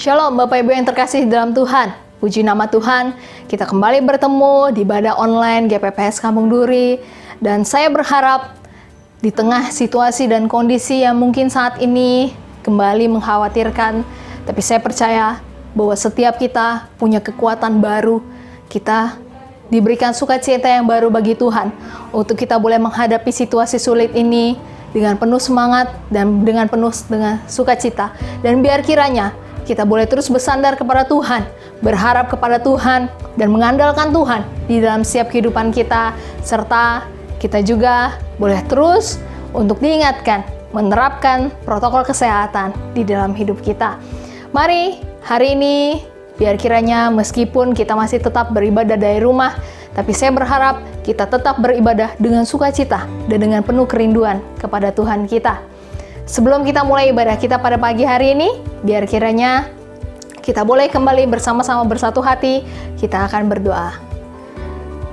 Shalom Bapak Ibu yang terkasih dalam Tuhan. Puji nama Tuhan, kita kembali bertemu di ibadah online GPPS Kampung Duri. Dan saya berharap di tengah situasi dan kondisi yang mungkin saat ini kembali mengkhawatirkan, tapi saya percaya bahwa setiap kita punya kekuatan baru. Kita diberikan sukacita yang baru bagi Tuhan untuk kita boleh menghadapi situasi sulit ini dengan penuh semangat dan dengan sukacita. Dan biar kiranya kita boleh terus bersandar kepada Tuhan, berharap kepada Tuhan, dan mengandalkan Tuhan di dalam setiap kehidupan kita, serta kita juga boleh terus untuk diingatkan, menerapkan protokol kesehatan di dalam hidup kita. Mari hari ini, biar kiranya meskipun kita masih tetap beribadah dari rumah, tapi saya berharap kita tetap beribadah dengan sukacita dan dengan penuh kerinduan kepada Tuhan kita. Sebelum kita mulai ibadah kita pada pagi hari ini, biar kiranya kita boleh kembali bersama-sama bersatu hati, kita akan berdoa.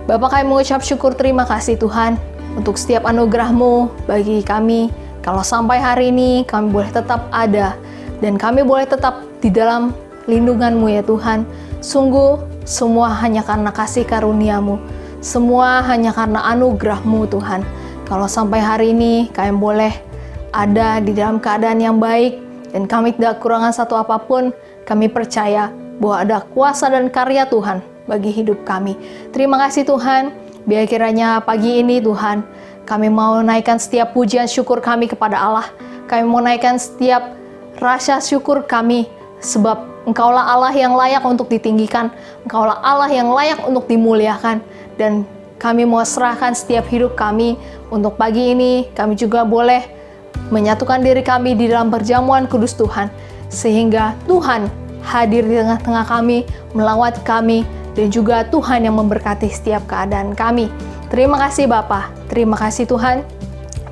Bapa, kami mengucap syukur terima kasih Tuhan untuk setiap anugerah-Mu bagi kami. Kalau sampai hari ini kami boleh tetap ada dan kami boleh tetap di dalam lindungan-Mu ya Tuhan. Sungguh semua hanya karena kasih karunia-Mu, semua hanya karena anugerah-Mu Tuhan. Kalau sampai hari ini kami boleh ada di dalam keadaan yang baik dan kami tidak kekurangan satu apapun, kami percaya bahwa ada kuasa dan karya Tuhan bagi hidup kami. Terima kasih Tuhan, biar kiranya pagi ini Tuhan, kami mau naikkan setiap pujian syukur kami kepada Allah. Kami mau naikkan setiap rasa syukur kami, sebab Engkaulah Allah yang layak untuk ditinggikan, Engkaulah Allah yang layak untuk dimuliakan, dan kami mau serahkan setiap hidup kami untuk pagi ini. Kami juga boleh menyatukan diri kami di dalam perjamuan kudus Tuhan, sehingga Tuhan hadir di tengah-tengah kami, melawat kami, dan juga Tuhan yang memberkati setiap keadaan kami. Terima kasih Bapa, terima kasih Tuhan.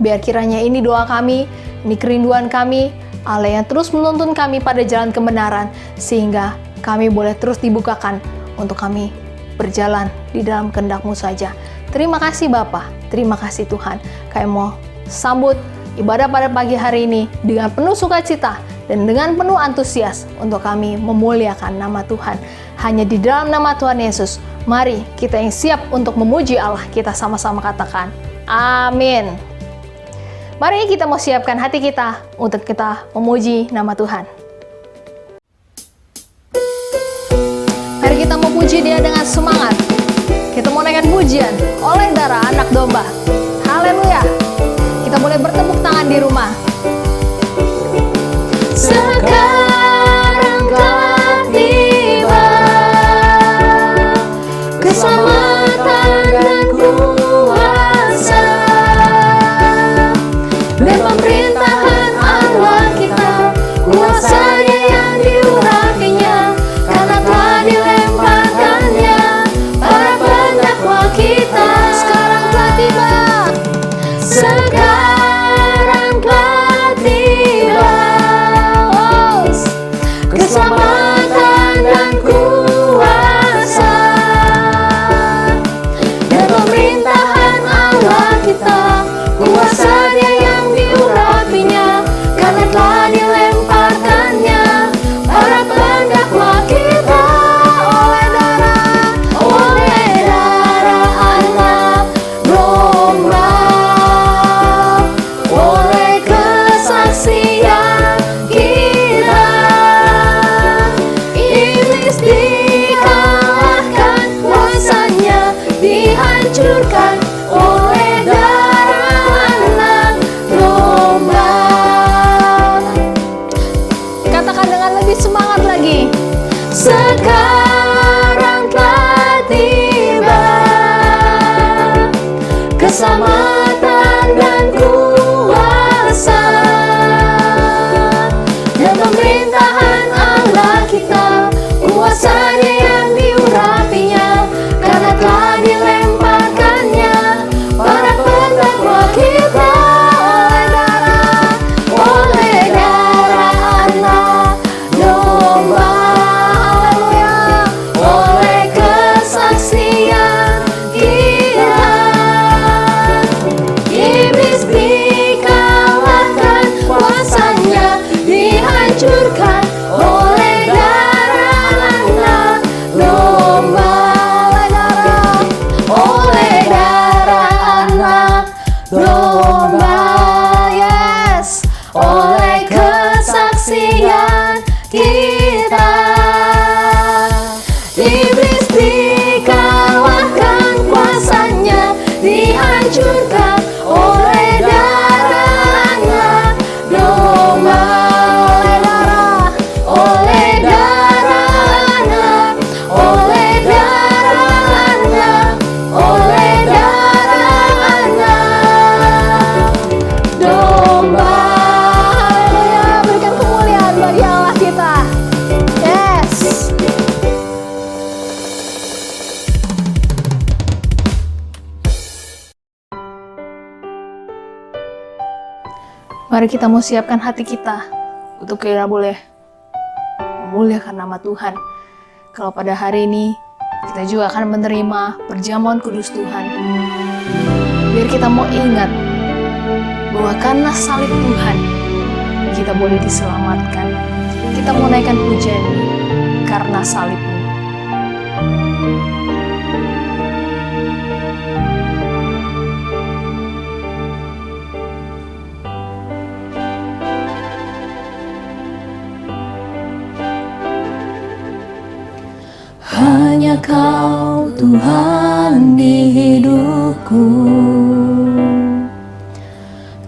Biar kiranya ini doa kami, ini kerinduan kami, Allah yang terus menuntun kami pada jalan kebenaran, sehingga kami boleh terus dibukakan untuk kami berjalan di dalam kehendak-Mu saja. Terima kasih Bapa, terima kasih Tuhan. Kami mau sambut ibadah pada pagi hari ini dengan penuh sukacita dan dengan penuh antusias untuk kami memuliakan nama Tuhan. Hanya di dalam nama Tuhan Yesus, mari kita yang siap untuk memuji Allah, kita sama-sama katakan, amin. Mari kita mau siapkan hati kita untuk kita memuji nama Tuhan. Mari kita memuji Dia dengan semangat. Kita mau naikkan pujian oleh darah anak domba. Haleluya. Kita boleh bertepuk tangan di rumah. Sekarang telah tiba keselamatan dan kuasa dan pemerintahan Allah kita, kuasanya yang diurapinya, karena telah dilemparkannya para pendakwa kita. Sekarang telah tiba. Sekarang telah tiba keselamatan dan kuasa dan pemerintahan Allah kita, kuasa Dia yang diurapi. Mari kita mau siapkan hati kita untuk kita boleh memuliakan nama Tuhan. Kalau pada hari ini kita juga akan menerima perjamuan kudus Tuhan. Biar kita mau ingat bahwa karena salib Tuhan kita boleh diselamatkan. Kita mau naikkan pujian karena salib-Mu. Hanya Kau Tuhan di hidupku,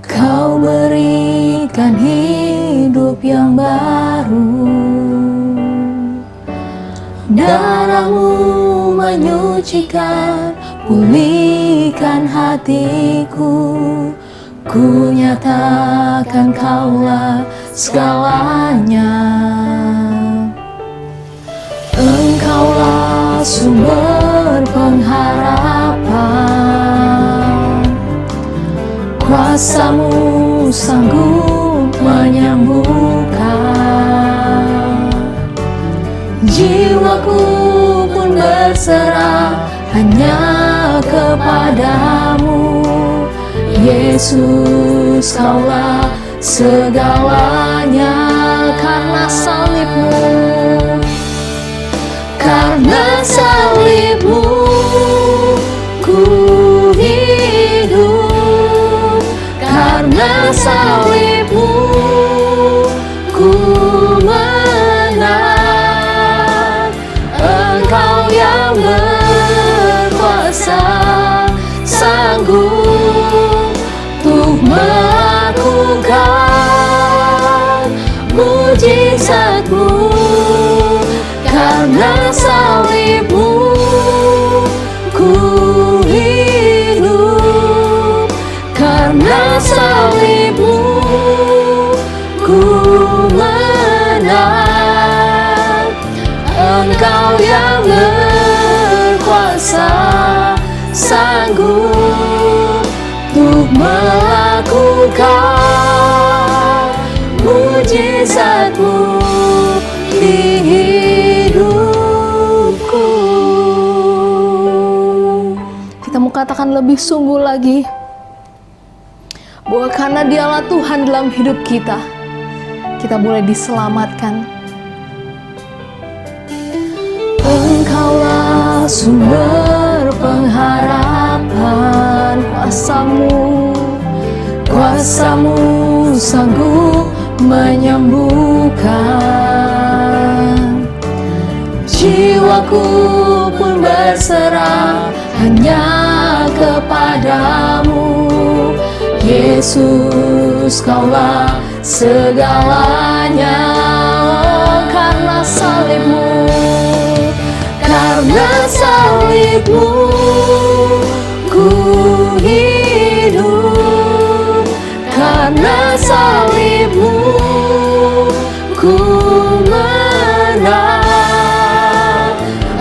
Kau berikan hidup yang baru. Darah-Mu menyucikan, pulihkan hatiku. Ku nyatakan Kaulah segalanya. Engkaulah sumber pengharapan, kuasa-Mu sanggup menyembuhkan. Jiwaku pun berserah hanya kepadamu. Yesus, Kaulah segalanya. Karena salib-Mu, karena salib-Mu ku hidup, karena salib-Mu ku menang. Engkau yang berkuasa, sanggup untuk melakukan mujizat-Mu. Karena salib-Mu ku hidup, karena salib-Mu ku menang. Engkau yang berkuasa, sanggup untuk melakukan mujizat-Mu di hidupku. Kita mau katakan lebih sungguh lagi bahwa karena Dialah Tuhan dalam hidup kita, kita boleh diselamatkan. Engkaulah sumber pengharapan, kuasa-Mu sanggup menyembuhkan. Jiwaku pun berserah hanya kepadamu. Yesus, Kaulah segalanya. Karena salib-Mu, karena salib-Mu ku hidup, karena salib-Mu ku menang.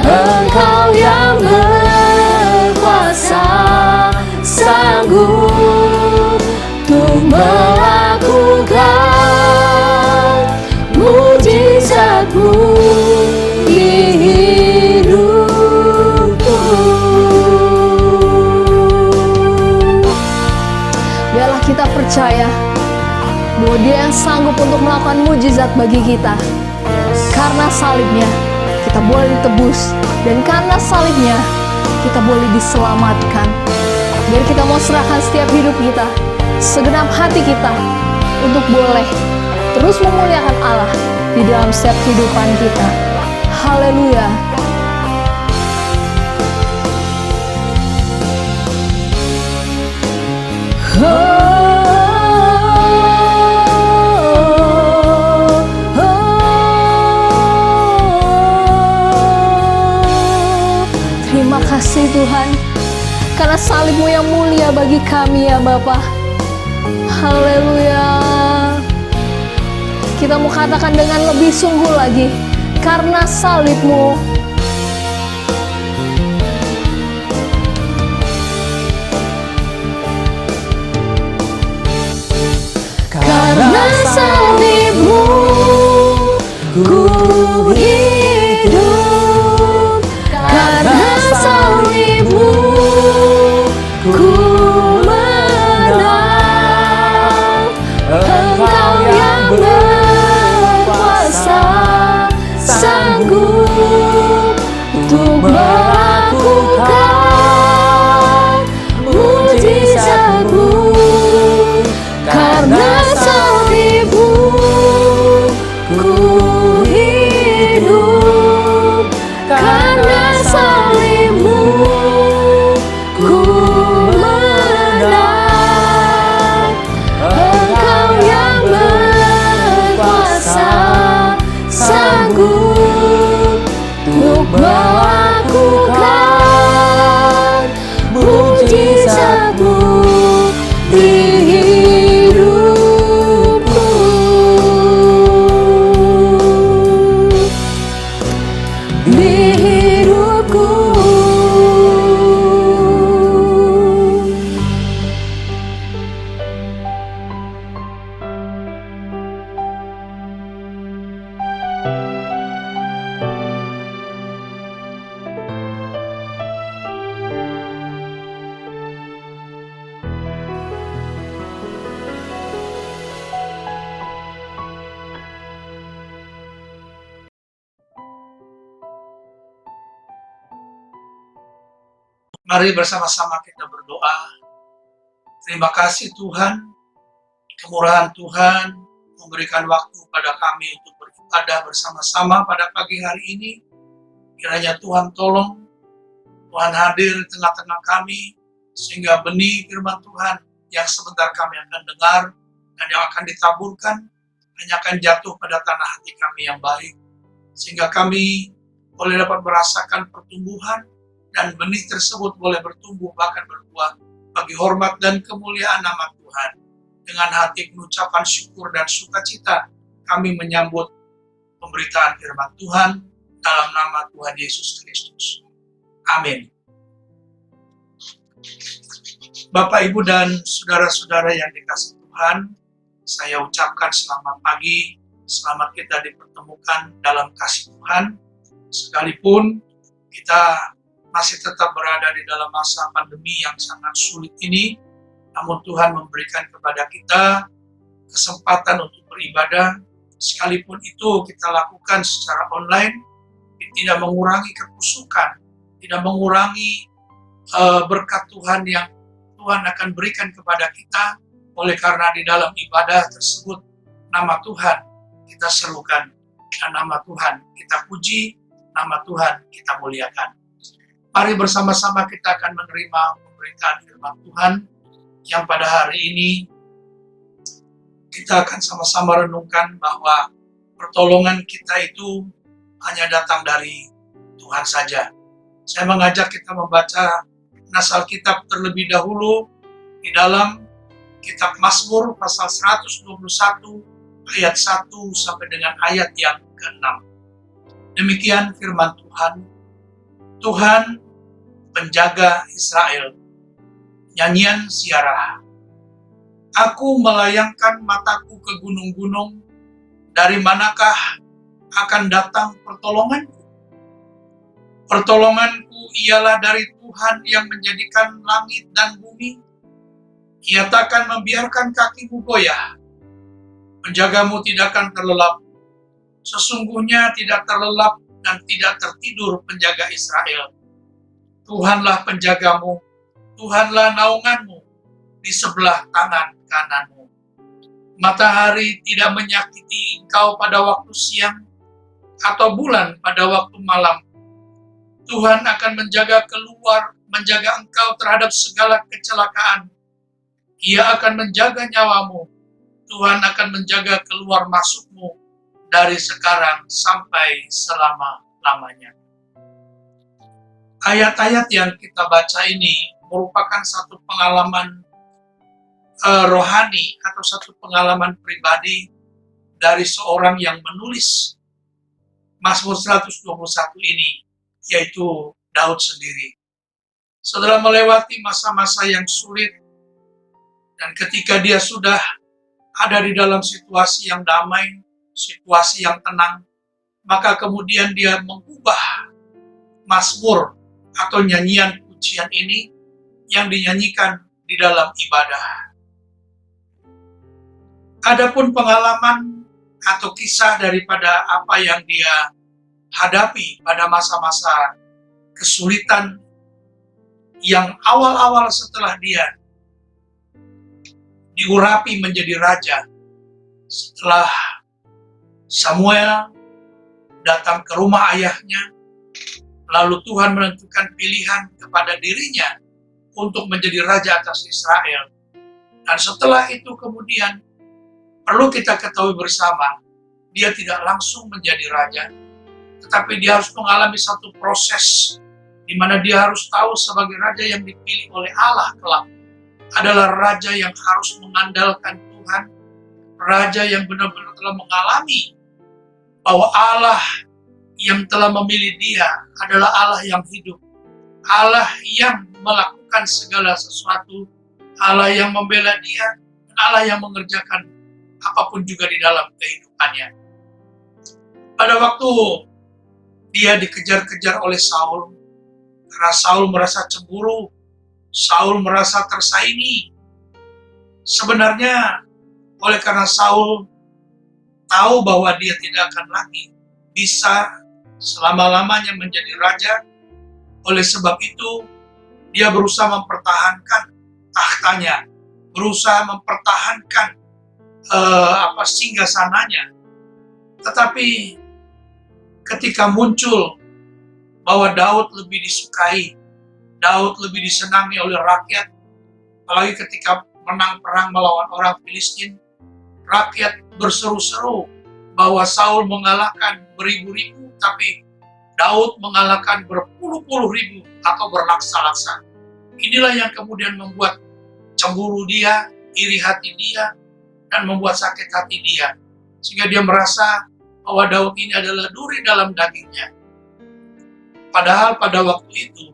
Engkau yang berkuasa, sanggup untuk melakukan mujizat-Mu di hidupku. Biarlah kita percaya bahwa Dia yang sanggup untuk melakukan mujizat bagi kita. Karena salib-Nya kita boleh ditebus, dan karena salib-Nya kita boleh diselamatkan. Biar kita mau serahkan setiap hidup kita, segenap hati kita, untuk boleh terus memuliakan Allah di dalam setiap kehidupan kita. Haleluya. Terima kasih Tuhan, karena salib-Mu yang mulia bagi kami ya Bapa. Haleluya. Kita mau katakan dengan lebih sungguh lagi, karena salib-Mu Ku hidup karena salibmu, ku menang. Engkau yang berkuasa, sanggup untuk melakukan mujizatmu. Karena salibmu, ku hidup. Karena salibmu, ku menang. Engkau yang berkuasa, sanggup untuk melakukan mujizatmu di hidupku. Di hidupku. Mari bersama-sama kita berdoa. Terima kasih Tuhan, kemurahan Tuhan memberikan waktu pada kami untuk beribadah bersama-sama pada pagi hari ini. Kiranya Tuhan tolong, Tuhan hadir di tengah-tengah kami, sehingga benih firman Tuhan yang sebentar kami akan dengar dan yang akan ditaburkan hanya akan jatuh pada tanah hati kami yang baik, sehingga kami boleh dapat merasakan pertumbuhan dan benih tersebut boleh bertumbuh bahkan berbuah bagi hormat dan kemuliaan nama Tuhan. Dengan hati pengucapan syukur dan sukacita kami menyambut pemberitaan firman Tuhan dalam nama Tuhan Yesus Kristus. Amin. Bapak, Ibu, dan saudara-saudara yang dikasihi Tuhan, saya ucapkan selamat pagi, selamat kita dipertemukan dalam kasih Tuhan. Sekalipun kita masih tetap berada di dalam masa pandemi yang sangat sulit ini, namun Tuhan memberikan kepada kita kesempatan untuk beribadah, sekalipun itu kita lakukan secara online, tidak mengurangi kekusukan, tidak mengurangi berkat Tuhan yang Tuhan akan berikan kepada kita, oleh karena di dalam ibadah tersebut nama Tuhan kita serukan, dan nama Tuhan kita puji, nama Tuhan kita muliakan. Mari bersama-sama kita akan menerima pemberitaan firman Tuhan yang pada hari ini kita akan sama-sama renungkan bahwa pertolongan kita itu hanya datang dari Tuhan saja. Saya mengajak kita membaca nas Alkitab terlebih dahulu di dalam kitab Mazmur pasal 121 ayat 1 sampai dengan ayat yang ke-6. Demikian firman Tuhan. Tuhan penjaga Israel. Nyanyian Ziarah. Aku melayangkan mataku ke gunung-gunung, dari manakah akan datang pertolonganku? Pertolonganku ialah dari Tuhan yang menjadikan langit dan bumi. Ia takkan membiarkan kakimu goyah. Penjagamu tidak akan terlelap. Sesungguhnya tidak terlelap dan tidak tertidur penjaga Israel. Tuhanlah penjagamu, Tuhanlah naunganmu di sebelah tangan kananmu. Matahari tidak menyakiti engkau pada waktu siang, atau bulan pada waktu malam. Tuhan akan menjaga engkau terhadap segala kecelakaan. Ia akan menjaga nyawamu. Tuhan akan menjaga keluar masukmu dari sekarang sampai selama-lamanya. Ayat-ayat yang kita baca ini merupakan satu pengalaman rohani atau satu pengalaman pribadi dari seorang yang menulis Mazmur 121 ini, yaitu Daud sendiri. Setelah melewati masa-masa yang sulit, dan ketika dia sudah ada di dalam situasi yang damai, situasi yang tenang, maka kemudian dia mengubah mazmur atau nyanyian pujian ini yang dinyanyikan di dalam ibadah. Adapun pengalaman atau kisah daripada apa yang dia hadapi pada masa-masa kesulitan yang awal-awal setelah dia diurapi menjadi raja, setelah Samuel datang ke rumah ayahnya, lalu Tuhan menentukan pilihan kepada dirinya untuk menjadi raja atas Israel. Dan setelah itu kemudian perlu kita ketahui bersama, dia tidak langsung menjadi raja, tetapi dia harus mengalami satu proses di mana dia harus tahu sebagai raja yang dipilih oleh Allah kelak adalah raja yang harus mengandalkan Tuhan, raja yang benar-benar telah mengalami bahwa Allah yang telah memilih dia adalah Allah yang hidup, Allah yang melakukan segala sesuatu, Allah yang membela dia, dan Allah yang mengerjakan apapun juga di dalam kehidupannya. Pada waktu dia dikejar-kejar oleh Saul, karena Saul merasa cemburu, Saul merasa tersaingi. Sebenarnya oleh karena Saul tahu bahwa dia tidak akan lagi bisa selama-lamanya menjadi raja, oleh sebab itu dia berusaha mempertahankan tahtanya, berusaha mempertahankan singgasananya. Tetapi ketika muncul bahwa Daud lebih disukai, Daud lebih disenangi oleh rakyat, apalagi ketika menang perang melawan orang Filistin, rakyat berseru-seru bahwa Saul mengalahkan beribu-ribu, tapi Daud mengalahkan berpuluh-puluh ribu atau berlaksa-laksa. Inilah yang kemudian membuat cemburu dia, iri hati dia, dan membuat sakit hati dia. Sehingga dia merasa bahwa Daud ini adalah duri dalam dagingnya. Padahal pada waktu itu,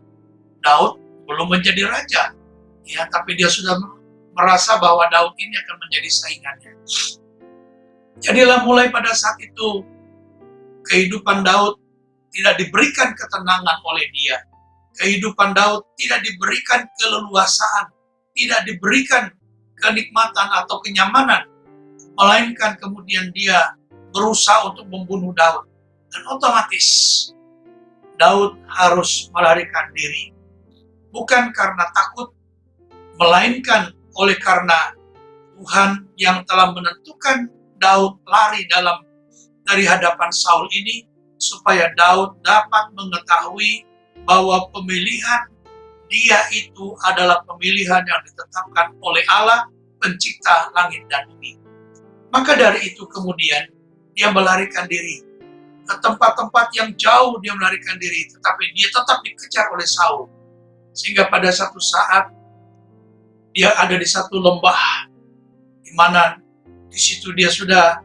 Daud belum menjadi raja. Ya, tapi dia sudah merasa bahwa Daud ini akan menjadi saingannya. Jadilah mulai pada saat itu, kehidupan Daud tidak diberikan ketenangan oleh dia. Kehidupan Daud tidak diberikan keleluasaan, tidak diberikan kenikmatan atau kenyamanan, melainkan kemudian dia berusaha untuk membunuh Daud. Dan otomatis Daud harus melarikan diri. Bukan karena takut, melainkan oleh karena Tuhan yang telah menentukan Daud lari dari hadapan Saul ini, supaya Daud dapat mengetahui bahwa pemilihan dia itu adalah pemilihan yang ditetapkan oleh Allah, pencipta langit dan bumi. Maka dari itu kemudian dia melarikan diri ke tempat-tempat yang jauh, dia melarikan diri, tetapi dia tetap dikejar oleh Saul. Sehingga pada satu saat dia ada di satu lembah, di mana di situ dia sudah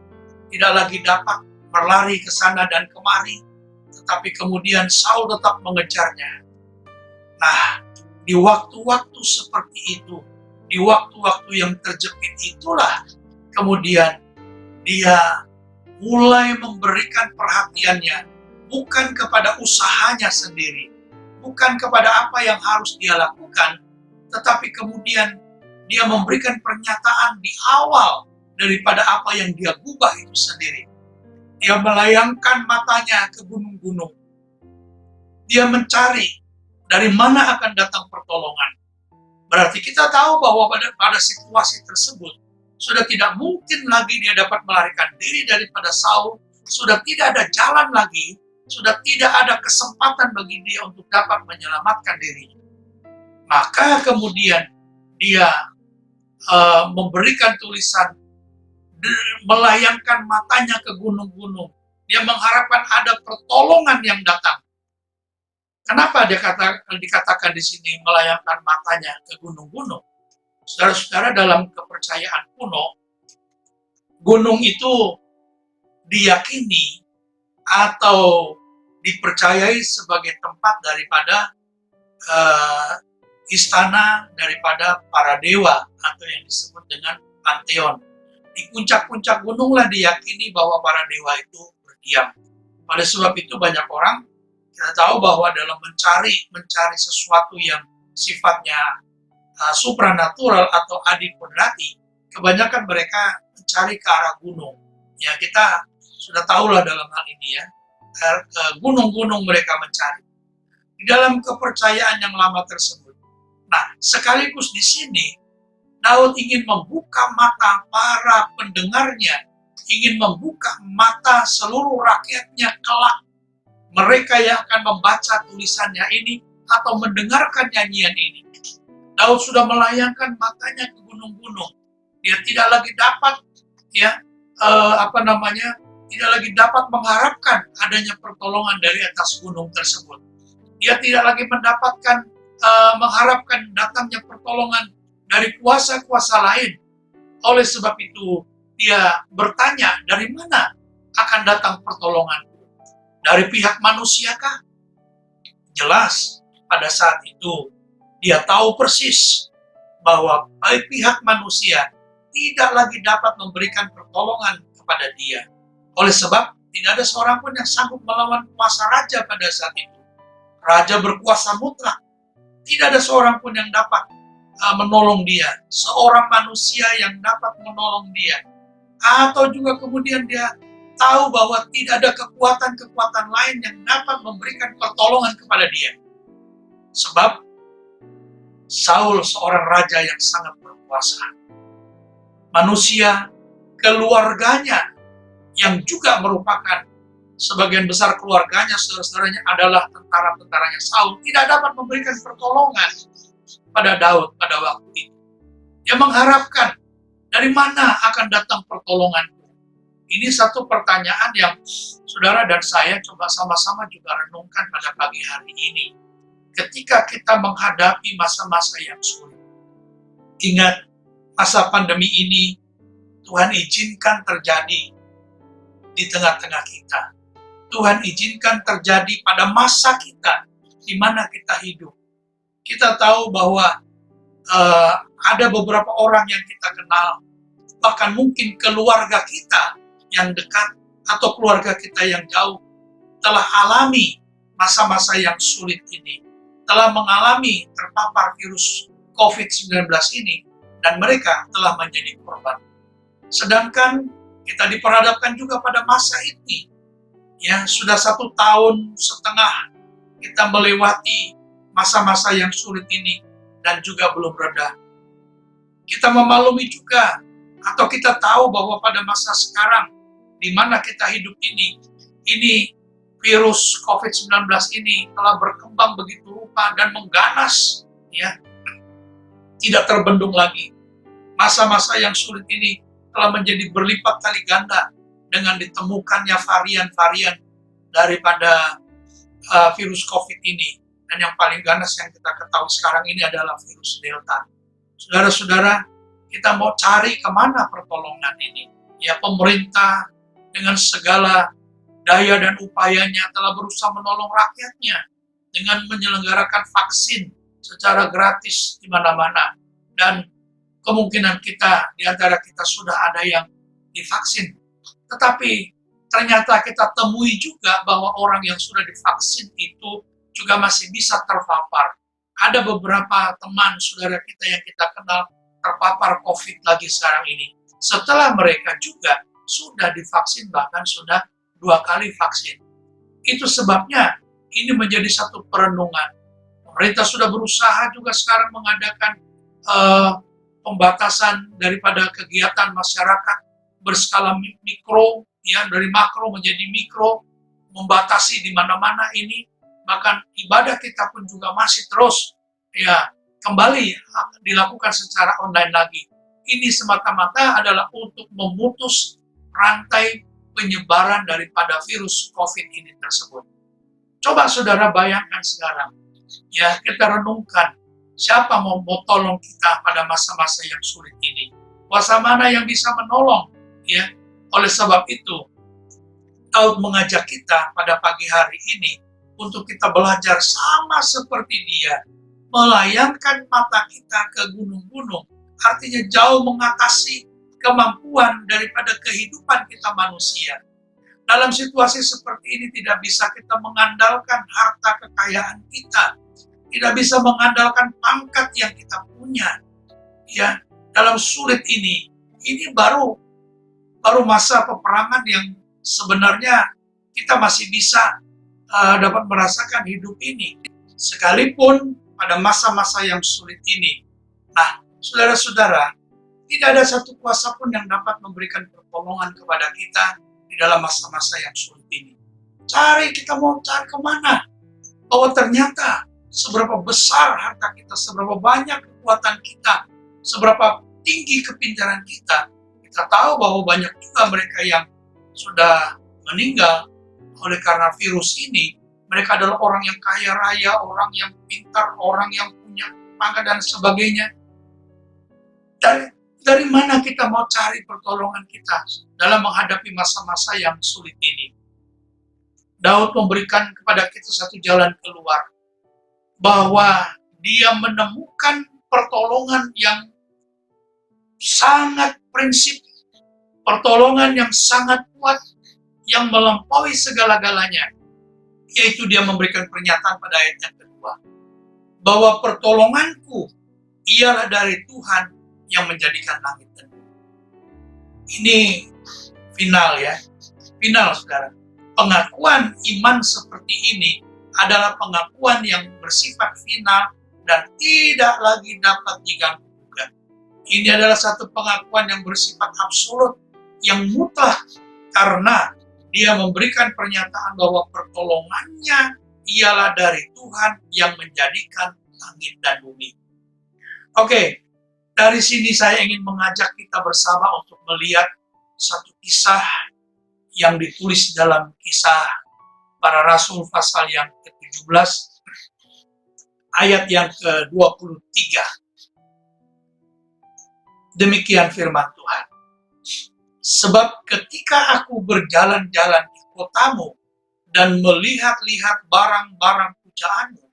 tidak lagi dapat berlari ke sana dan kemari, tetapi kemudian Saul tetap mengejarnya. Nah, di waktu-waktu seperti itu, di waktu-waktu yang terjepit itulah, kemudian dia mulai memberikan perhatiannya bukan kepada usahanya sendiri, bukan kepada apa yang harus dia lakukan, tetapi kemudian dia memberikan pernyataan di awal daripada apa yang dia gubah itu sendiri. Dia melayangkan matanya ke gunung-gunung. Dia mencari dari mana akan datang pertolongan. Berarti kita tahu bahwa pada situasi tersebut sudah tidak mungkin lagi dia dapat melarikan diri daripada Saul, sudah tidak ada jalan lagi, sudah tidak ada kesempatan bagi dia untuk dapat menyelamatkan dirinya. Maka kemudian dia memberikan tulisan, melayangkan matanya ke gunung-gunung. Dia mengharapkan ada pertolongan yang datang. Kenapa dia dikatakan di sini melayangkan matanya ke gunung-gunung? Saudara-saudara, dalam kepercayaan kuno, gunung itu diyakini atau dipercayai sebagai tempat daripada istana daripada para dewa atau yang disebut dengan pantheon. Di puncak-puncak gununglah diyakini bahwa para dewa itu berdiam. Oleh sebab itu banyak orang, kita tahu bahwa dalam mencari sesuatu yang sifatnya supranatural atau adikodrati, kebanyakan mereka mencari ke arah gunung. Ya, kita sudah tahulah dalam hal ini ya, ke gunung-gunung mereka mencari. Di dalam kepercayaan yang lama tersebut. Nah, sekaligus di sini, Daud ingin membuka mata para pendengarnya, ingin membuka mata seluruh rakyatnya kelak. Mereka yang akan membaca tulisannya ini atau mendengarkan nyanyian ini. Daud sudah melayangkan matanya ke gunung-gunung. Dia tidak lagi dapat tidak lagi dapat mengharapkan adanya pertolongan dari atas gunung tersebut. Dia tidak lagi mengharapkan datangnya pertolongan dari kuasa-kuasa lain. Oleh sebab itu, dia bertanya, dari mana akan datang pertolongan? Dari pihak manusiakah? Jelas, pada saat itu, dia tahu persis bahwa pihak manusia tidak lagi dapat memberikan pertolongan kepada dia. Oleh sebab, tidak ada seorang pun yang sanggup melawan kuasa raja pada saat itu. Raja berkuasa mutlak. Tidak ada seorang pun yang dapat menolong dia. Seorang manusia yang dapat menolong dia. Atau juga kemudian dia tahu bahwa tidak ada kekuatan-kekuatan lain yang dapat memberikan pertolongan kepada dia. Sebab Saul seorang raja yang sangat berkuasa. Manusia, keluarganya yang juga merupakan sebagian besar keluarganya, saudara-saudaranya adalah tentara-tentaranya Saul, tidak dapat memberikan pertolongan pada Daud pada waktu itu. Dia mengharapkan, dari mana akan datang pertolongan? Ini satu pertanyaan yang saudara dan saya coba sama-sama juga renungkan pada pagi hari ini. Ketika kita menghadapi masa-masa yang sulit. Ingat, masa pandemi ini Tuhan izinkan terjadi di tengah-tengah kita. Tuhan izinkan terjadi pada masa kita, di mana kita hidup. Kita tahu bahwa ada beberapa orang yang kita kenal, bahkan mungkin keluarga kita yang dekat atau keluarga kita yang jauh telah alami masa-masa yang sulit ini, telah mengalami terpapar virus COVID-19 ini, dan mereka telah menjadi korban. Sedangkan kita diperhadapkan juga pada masa ini, ya sudah 1,5 tahun kita melewati masa-masa yang sulit ini dan juga belum reda. Kita memaklumi juga, atau kita tahu bahwa pada masa sekarang di mana kita hidup ini virus COVID-19 ini telah berkembang begitu rupa dan mengganas, ya, tidak terbendung lagi. Masa-masa yang sulit ini telah menjadi berlipat kali ganda dengan ditemukannya varian-varian daripada virus COVID ini. Dan yang paling ganas yang kita ketahui sekarang ini adalah virus Delta. Saudara-saudara, kita mau cari kemana pertolongan ini? Ya, pemerintah dengan segala daya dan upayanya telah berusaha menolong rakyatnya dengan menyelenggarakan vaksin secara gratis di mana-mana. Dan kemungkinan kita, di antara kita sudah ada yang divaksin. Tetapi ternyata kita temui juga bahwa orang yang sudah divaksin itu juga masih bisa terpapar. Ada beberapa teman saudara kita yang kita kenal terpapar COVID lagi sekarang ini. Setelah mereka juga sudah divaksin, bahkan sudah 2 kali vaksin. Itu sebabnya ini menjadi satu perenungan. Pemerintah sudah berusaha juga sekarang mengadakan pembatasan daripada kegiatan masyarakat berskala mikro, ya, dari makro menjadi mikro, membatasi di mana-mana ini. Bahkan ibadah kita pun juga masih terus, ya, kembali dilakukan secara online lagi. Ini semata-mata adalah untuk memutus rantai penyebaran daripada virus COVID ini tersebut. Coba saudara bayangkan sekarang, ya, kita renungkan, siapa mau tolong kita pada masa-masa yang sulit ini? Kuasa mana yang bisa menolong? Ya, oleh sebab itu, Daud mengajak kita pada pagi hari ini untuk kita belajar sama seperti dia, melayangkan mata kita ke gunung-gunung, artinya jauh mengatasi kemampuan daripada kehidupan kita manusia. Dalam situasi seperti ini tidak bisa kita mengandalkan harta kekayaan kita, tidak bisa mengandalkan pangkat yang kita punya. Ya, dalam sulit ini baru masa peperangan yang sebenarnya kita masih bisa dapat merasakan hidup ini. Sekalipun pada masa-masa yang sulit ini. Nah, saudara-saudara, tidak ada satu kuasa pun yang dapat memberikan pertolongan kepada kita di dalam masa-masa yang sulit ini. Kita mau cari kemana? Bahwa ternyata seberapa besar harta kita, seberapa banyak kekuatan kita, seberapa tinggi kepintaran kita, kita tahu bahwa banyak juga mereka yang sudah meninggal oleh karena virus ini. Mereka adalah orang yang kaya raya, orang yang pintar, orang yang punya pangkat dan sebagainya. Dari mana kita mau cari pertolongan kita dalam menghadapi masa-masa yang sulit ini? Daud memberikan kepada kita satu jalan keluar, bahwa dia menemukan pertolongan yang sangat prinsip, pertolongan yang sangat kuat, yang melampaui segala-galanya, yaitu dia memberikan pernyataan pada ayat yang kedua, bahwa pertolonganku ialah dari Tuhan yang menjadikan langit dan bumi. Ini final ya, final saudara. Pengakuan iman seperti ini adalah pengakuan yang bersifat final dan tidak lagi dapat diganggu-gugat. Ini adalah satu pengakuan yang bersifat absolut, yang mutlak, karena dia memberikan pernyataan bahwa pertolongannya ialah dari Tuhan yang menjadikan langit dan bumi. Oke, dari sini saya ingin mengajak kita bersama untuk melihat satu kisah yang ditulis dalam Kisah Para Rasul pasal yang ke-17, ayat yang ke-23. Demikian firman Tuhan. Sebab ketika aku berjalan-jalan di kotamu dan melihat-lihat barang-barang pujaanmu,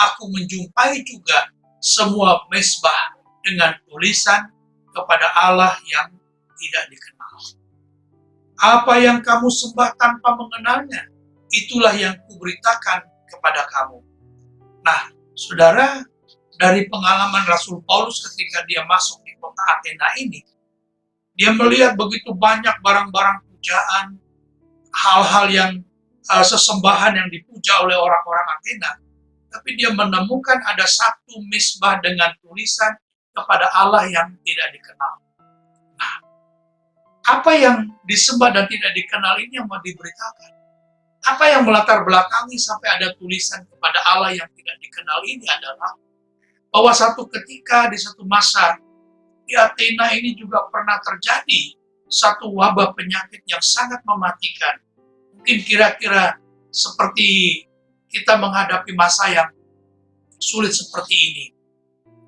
aku menjumpai juga semua mezbah dengan tulisan kepada Allah yang tidak dikenal. Apa yang kamu sembah tanpa mengenalnya, itulah yang kuberitakan kepada kamu. Nah, saudara, dari pengalaman Rasul Paulus ketika dia masuk di kota Athena ini, dia melihat begitu banyak barang-barang pujaan, hal-hal yang sesembahan yang dipuja oleh orang-orang Athena, tapi dia menemukan ada satu mezbah dengan tulisan kepada Allah yang tidak dikenal. Nah, apa yang disembah dan tidak dikenal ini yang mau diberitakan? Apa yang melatar belakangi sampai ada tulisan kepada Allah yang tidak dikenal ini adalah bahwa satu ketika di satu masa di Athena ini juga pernah terjadi satu wabah penyakit yang sangat mematikan. Mungkin kira-kira seperti kita menghadapi masa yang sulit seperti ini.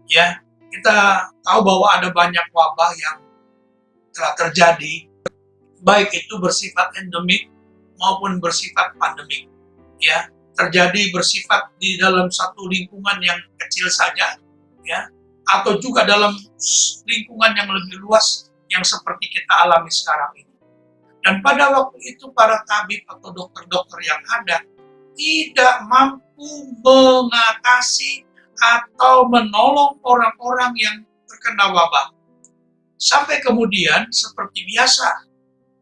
Ya, kita tahu bahwa ada banyak wabah yang telah terjadi, baik itu bersifat endemik maupun bersifat pandemik. Ya, terjadi bersifat di dalam satu lingkungan yang kecil saja, ya, atau juga dalam lingkungan yang lebih luas yang seperti kita alami sekarang ini. Dan pada waktu itu para tabib atau dokter-dokter yang ada tidak mampu mengatasi atau menolong orang-orang yang terkena wabah. Sampai kemudian seperti biasa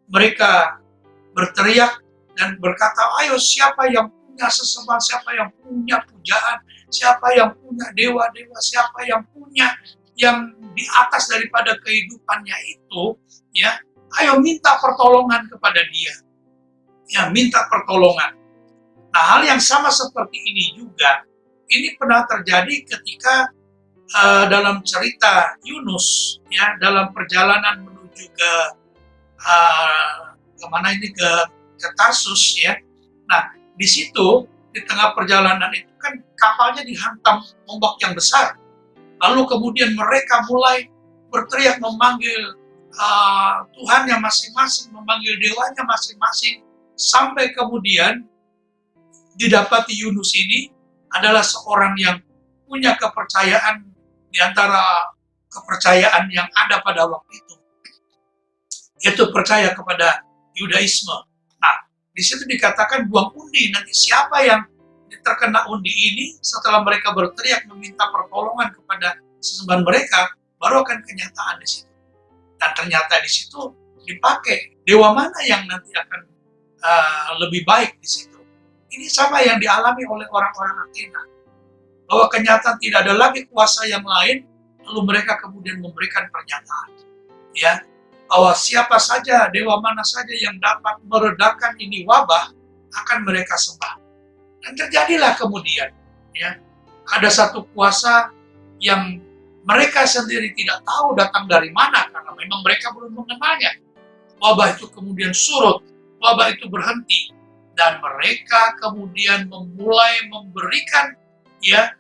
mereka berteriak dan berkata, ayo siapa yang punya sesembahan, siapa yang punya pujaan, siapa yang punya dewa-dewa, siapa yang punya yang di atas daripada kehidupannya itu, ya, ayo minta pertolongan kepada dia. Ya, minta pertolongan. Nah, hal yang sama seperti ini juga, ini pernah terjadi ketika dalam cerita Yunus, ya, dalam perjalanan menuju ke kemana ini, ke Tarsus, ya. Nah, di situ di tengah perjalanan itu kan kapalnya dihantam ombak yang besar. Lalu kemudian mereka mulai berteriak memanggil Tuhannya masing-masing, memanggil dewanya masing-masing, sampai kemudian didapati Yunus ini adalah seorang yang punya kepercayaan di antara kepercayaan yang ada pada waktu itu, yaitu percaya kepada Yudaisme. Nah, Di situ dikatakan buang undi. Nanti siapa yang terkena undi ini, setelah mereka berteriak meminta pertolongan kepada sesembahan mereka, baru akan kenyataan di situ. Dan ternyata di situ dipakai dewa mana yang nanti akan lebih baik di situ. Ini sama yang dialami oleh orang-orang Athena, bahwa kenyataan tidak ada lagi kuasa yang lain, lalu mereka kemudian memberikan pernyataan, ya, bahwa siapa saja, dewa mana saja yang dapat meredakan ini wabah akan mereka sembah. Dan terjadilah kemudian, ya, ada satu kuasa yang mereka sendiri tidak tahu datang dari mana, karena memang mereka belum mengenalnya. Wabah itu kemudian surut, wabah itu berhenti, dan mereka kemudian memulai memberikan, ya,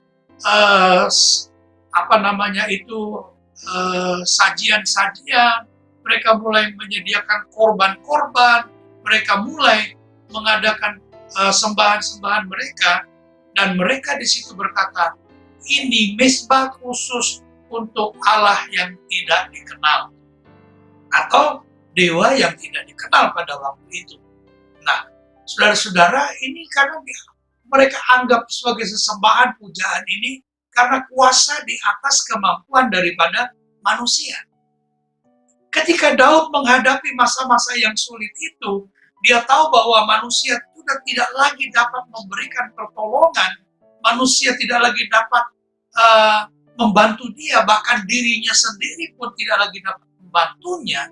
sajian-sajian. Mereka mulai menyediakan korban-korban, mereka mulai mengadakan sembahan-sembahan mereka, dan mereka di situ berkata, ini mezbah khusus untuk Allah yang tidak dikenal, atau dewa yang tidak dikenal pada waktu itu. Nah, saudara-saudara, ini karena mereka anggap sebagai sesembahan pujaan ini karena kuasa di atas kemampuan daripada manusia. Ketika Daud menghadapi masa-masa yang sulit itu, dia tahu bahwa manusia sudah tidak lagi dapat memberikan pertolongan, manusia tidak lagi dapat membantu dia, bahkan dirinya sendiri pun tidak lagi dapat membantunya,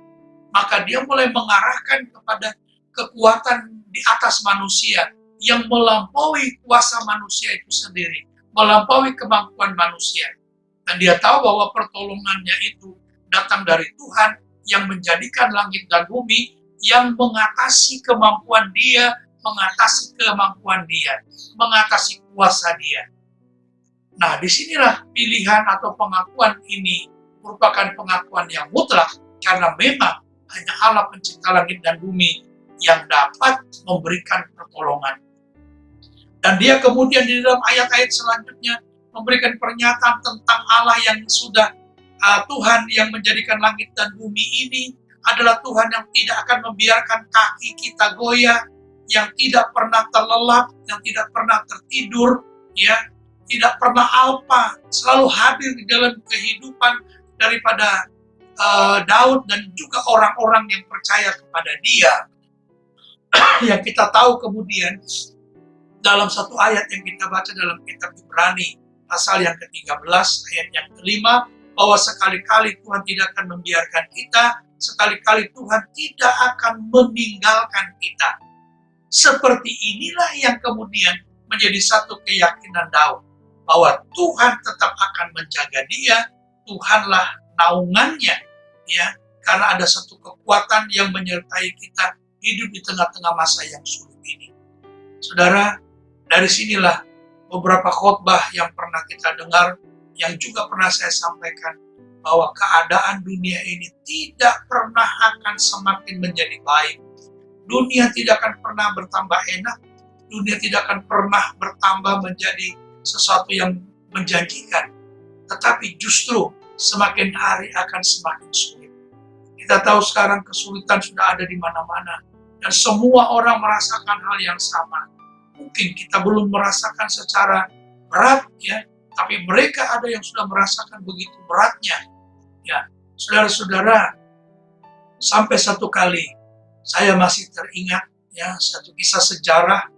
maka dia mulai mengarahkan kepada kekuatan di atas manusia yang melampaui kuasa manusia itu sendiri, melampaui kemampuan manusia. Dan dia tahu bahwa pertolongannya itu datang dari Tuhan yang menjadikan langit dan bumi, yang mengatasi kemampuan dia, mengatasi kuasa dia. Nah, disinilah pilihan atau pengakuan ini merupakan pengakuan yang mutlak, karena memang hanya Allah pencipta langit dan bumi yang dapat memberikan pertolongan. Dan dia kemudian di dalam ayat-ayat selanjutnya memberikan pernyataan tentang Allah yang sudah Tuhan yang menjadikan langit dan bumi ini adalah Tuhan yang tidak akan membiarkan kaki kita goyah, yang tidak pernah terlelap, yang tidak pernah tertidur, ya, tidak pernah alpa, selalu hadir di dalam kehidupan daripada Daud dan juga orang-orang yang percaya kepada dia. Yang kita tahu kemudian dalam satu ayat yang kita baca dalam kitab Ibrani pasal yang ke-13 ayat yang ke-5, bahwa sekali-kali Tuhan tidak akan membiarkan kita, sekali-kali Tuhan tidak akan meninggalkan kita. Seperti inilah yang kemudian menjadi satu keyakinan Daud, bahwa Tuhan tetap akan menjaga dia, Tuhanlah naungannya, ya, karena ada satu kekuatan yang menyertai kita hidup di tengah-tengah masa yang sulit ini. Saudara, dari sinilah beberapa khotbah yang pernah kita dengar, yang juga pernah saya sampaikan, bahwa keadaan dunia ini tidak pernah akan semakin menjadi baik. Dunia tidak akan pernah bertambah enak, dunia tidak akan pernah bertambah menjadi sesuatu yang menjanjikan, tetapi justru semakin hari akan semakin sulit. Kita tahu sekarang kesulitan sudah ada di mana-mana, dan semua orang merasakan hal yang sama. Mungkin kita belum merasakan secara berat, ya, tapi mereka ada yang sudah merasakan begitu beratnya. Ya, saudara-saudara, sampai satu kali saya masih teringat, ya, satu kisah sejarah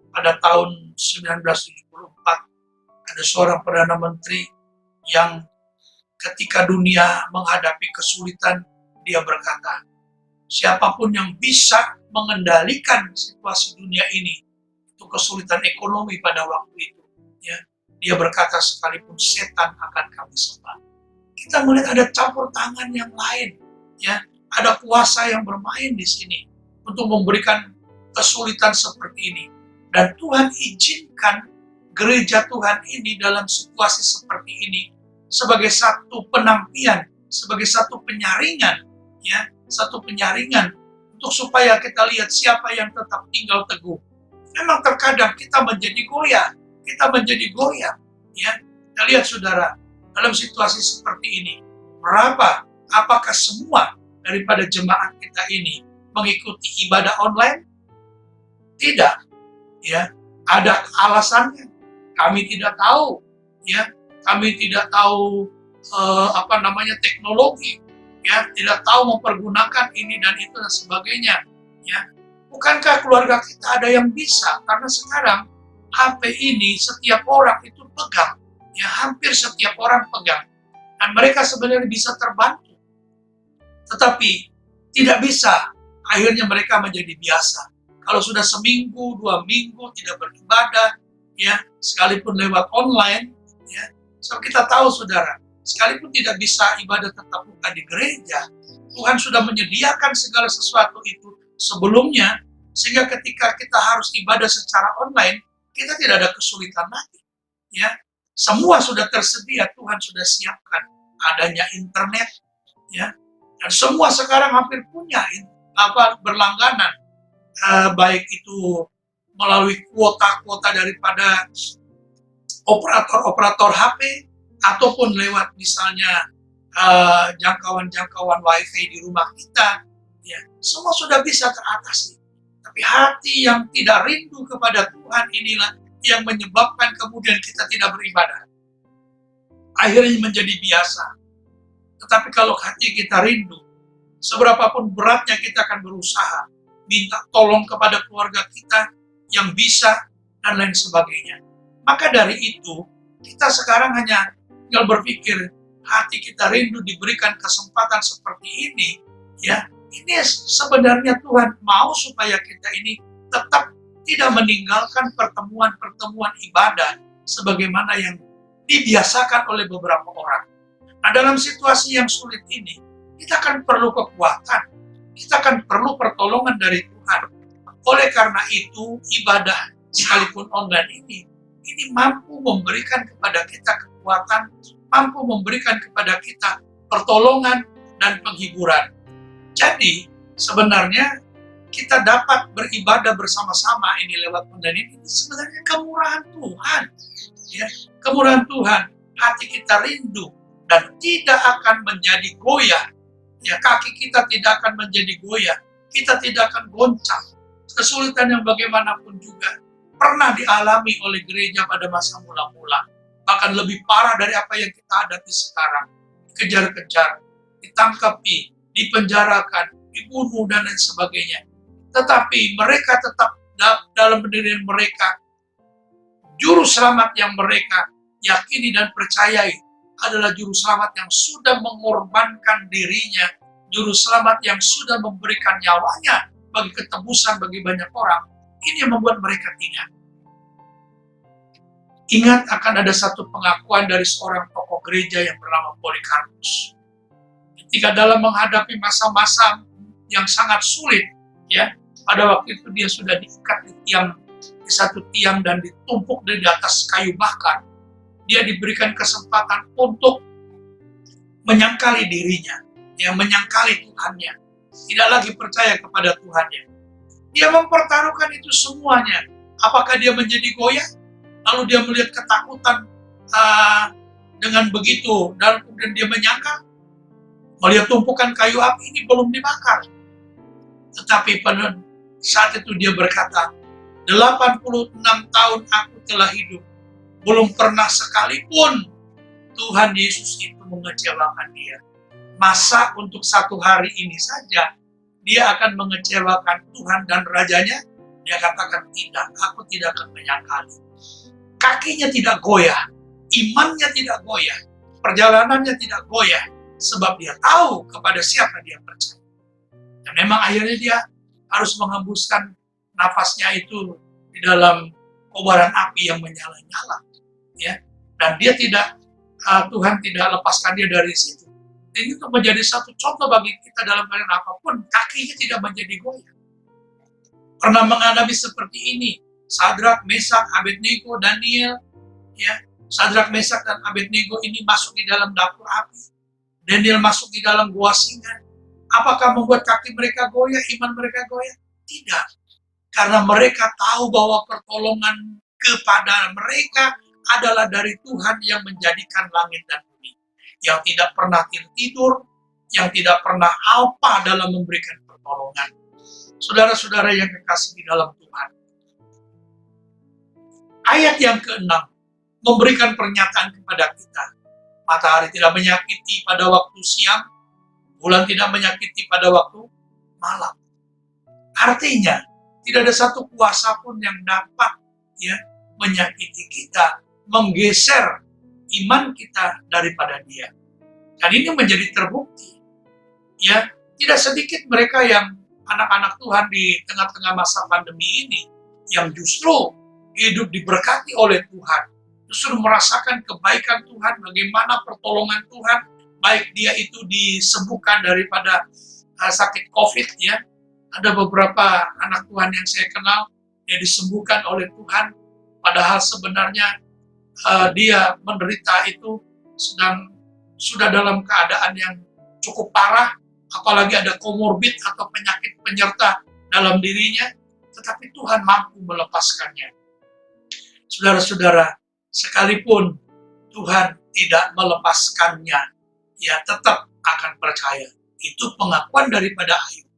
pada tahun 1974. Ada seorang Perdana Menteri yang ketika dunia menghadapi kesulitan, dia berkata, siapapun yang bisa mengendalikan situasi dunia ini, itu kesulitan ekonomi pada waktu itu, ya, dia berkata, sekalipun setan akan kami sembah. Kita melihat ada campur tangan yang lain, ya, ada kuasa yang bermain di sini untuk memberikan kesulitan seperti ini. Dan Tuhan izinkan gereja Tuhan ini dalam situasi seperti ini sebagai satu penampian, sebagai satu penyaringan, ya, satu penyaringan untuk supaya kita lihat siapa yang tetap tinggal teguh. Memang terkadang kita menjadi goyah, ya. Kita lihat saudara, dalam situasi seperti ini, apakah semua daripada jemaat kita ini mengikuti ibadah online? Tidak, ya. Ada alasannya. Kami tidak tahu, ya. Kami tidak tahu teknologi, ya. Tidak tahu mempergunakan ini dan itu dan sebagainya, ya. Bukankah keluarga kita ada yang bisa? Karena sekarang HP ini setiap orang itu pegang, ya, hampir setiap orang pegang. Dan mereka sebenarnya bisa terbantu. Tetapi tidak bisa. Akhirnya mereka menjadi biasa. Kalau sudah seminggu, 2 minggu tidak beribadah, ya, sekalipun lewat online, ya. So kita tahu saudara, sekalipun tidak bisa ibadah tetap muka di gereja, Tuhan sudah menyediakan segala sesuatu itu sebelumnya, sehingga ketika kita harus ibadah secara online, kita tidak ada kesulitan lagi, ya. Semua sudah tersedia, Tuhan sudah siapkan. Adanya internet, ya, dan semua sekarang hampir punya berlangganan, baik itu melalui kuota-kuota daripada operator-operator HP ataupun lewat misalnya jangkauan-jangkauan WiFi di rumah kita, ya, semua sudah bisa teratasi. Tapi hati yang tidak rindu kepada Tuhan inilah yang menyebabkan kemudian kita tidak beribadah. Akhirnya menjadi biasa. Tetapi kalau hati kita rindu, seberapapun beratnya kita akan berusaha minta tolong kepada keluarga kita yang bisa dan lain sebagainya. Maka dari itu, kita sekarang hanya tinggal berpikir, hati kita rindu diberikan kesempatan seperti ini, ya. Ini sebenarnya Tuhan mau supaya kita ini tetap tidak meninggalkan pertemuan-pertemuan ibadah sebagaimana yang dibiasakan oleh beberapa orang. Nah, dalam situasi yang sulit ini, kita akan perlu kekuatan, kita akan perlu pertolongan dari Tuhan. Oleh karena itu, ibadah sekalipun online ini mampu memberikan kepada kita kekuatan, mampu memberikan kepada kita pertolongan dan penghiburan. Jadi, sebenarnya kita dapat beribadah bersama-sama ini lewat online ini sebenarnya kemurahan Tuhan. Ya, kemurahan Tuhan, hati kita rindu dan tidak akan menjadi goyah. Ya, kaki kita tidak akan menjadi goyah, kita tidak akan goncang. Kesulitan yang bagaimanapun juga pernah dialami oleh gereja pada masa mula-mula. Bahkan lebih parah dari apa yang kita hadapi sekarang. Dikejar-kejar, ditangkapi, dipenjarakan, dibunuh, dan lain sebagainya. Tetapi mereka tetap dalam pendirian mereka, juru selamat yang mereka yakini dan percayai adalah juru selamat yang sudah mengorbankan dirinya, juru selamat yang sudah memberikan nyawanya bagi ketebusan bagi banyak orang. Ini yang membuat mereka ingat. Ingat akan ada satu pengakuan dari seorang tokoh gereja yang bernama Polikarpus. Ketika dalam menghadapi masa-masa yang sangat sulit, ya, pada waktu itu dia sudah diikat di satu tiang dan ditumpuk di atas kayu bakar. Dia diberikan kesempatan untuk menyangkali dirinya, ya, menyangkali Tuhannya, tidak lagi percaya kepada Tuhannya. Dia mempertaruhkan itu semuanya. Apakah dia menjadi goyah? Lalu dia melihat ketakutan dengan begitu, dan kemudian dia menyangka melihat tumpukan kayu api ini belum dibakar. Tetapi pada saat itu dia berkata, 86 tahun aku telah hidup, belum pernah sekalipun Tuhan Yesus itu mengecewakan dia. Masa untuk satu hari ini saja dia akan mengecewakan Tuhan dan Rajanya? Dia katakan tidak, aku tidak akan menyangkali. Kakinya tidak goyah, imannya tidak goyah, perjalanannya tidak goyah, sebab dia tahu kepada siapa dia percaya. Dan memang akhirnya dia harus menghembuskan nafasnya itu di dalam kobaran api yang menyala-nyala, ya. Dan dia tidak, Tuhan tidak lepaskan dia dari situ. Ini untuk menjadi satu contoh bagi kita dalam keadaan apapun, kakinya tidak menjadi goyah. Pernah mengalami seperti ini, Sadrak, Mesak, Abednego, Daniel, ya. Sadrak, Mesak, dan Abednego ini masuk di dalam dapur api. Daniel masuk di dalam gua singa. Apakah membuat kaki mereka goyah, iman mereka goyah? Tidak. Karena mereka tahu bahwa pertolongan kepada mereka adalah dari Tuhan yang menjadikan langit dan bumi. Yang tidak pernah tidur, yang tidak pernah alpa dalam memberikan pertolongan. Saudara-saudara yang kekasih di dalam Tuhan, Ayat yang keenam memberikan pernyataan kepada kita. Matahari tidak menyakiti pada waktu siang, bulan tidak menyakiti pada waktu malam. Artinya, tidak ada satu kuasa pun yang dapat menyakiti kita, menggeser iman kita daripada Dia. Dan ini menjadi terbukti. Tidak sedikit mereka yang anak-anak Tuhan di tengah-tengah masa pandemi ini yang justru hidup diberkati oleh Tuhan, justru merasakan kebaikan Tuhan, bagaimana pertolongan Tuhan, baik dia itu disembuhkan daripada sakit COVID Ada beberapa anak Tuhan yang saya kenal, dia disembuhkan oleh Tuhan, padahal sebenarnya dia menderita itu sudah dalam keadaan yang cukup parah, apalagi ada komorbid atau penyakit penyerta dalam dirinya, tetapi Tuhan mampu melepaskannya. Saudara-saudara, sekalipun Tuhan tidak melepaskannya, tetap akan percaya. Itu pengakuan daripada Ayub.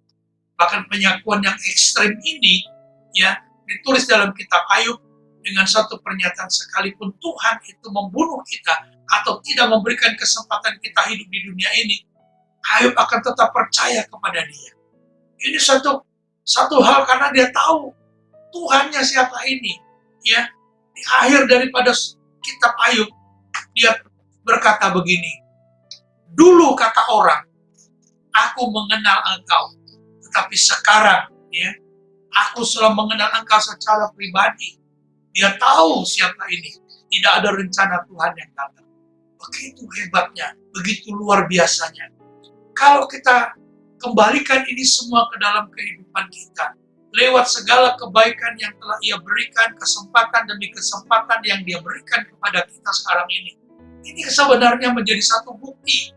Bahkan pengakuan yang ekstrem ini, ditulis dalam kitab Ayub dengan satu pernyataan, sekalipun Tuhan itu membunuh kita atau tidak memberikan kesempatan kita hidup di dunia ini, Ayub akan tetap percaya kepada Dia. Ini satu hal karena dia tahu Tuhannya siapa ini. Di akhir daripada kitab Ayub, dia berkata begini, dulu kata orang, aku mengenal engkau, tetapi sekarang aku sudah mengenal engkau secara pribadi. Dia tahu siapa ini. Tidak ada rencana Tuhan yang datang. Begitu hebatnya, begitu luar biasanya. Kalau kita kembalikan ini semua ke dalam kehidupan kita, lewat segala kebaikan yang telah Ia berikan, kesempatan demi kesempatan yang Dia berikan kepada kita sekarang ini sebenarnya menjadi satu bukti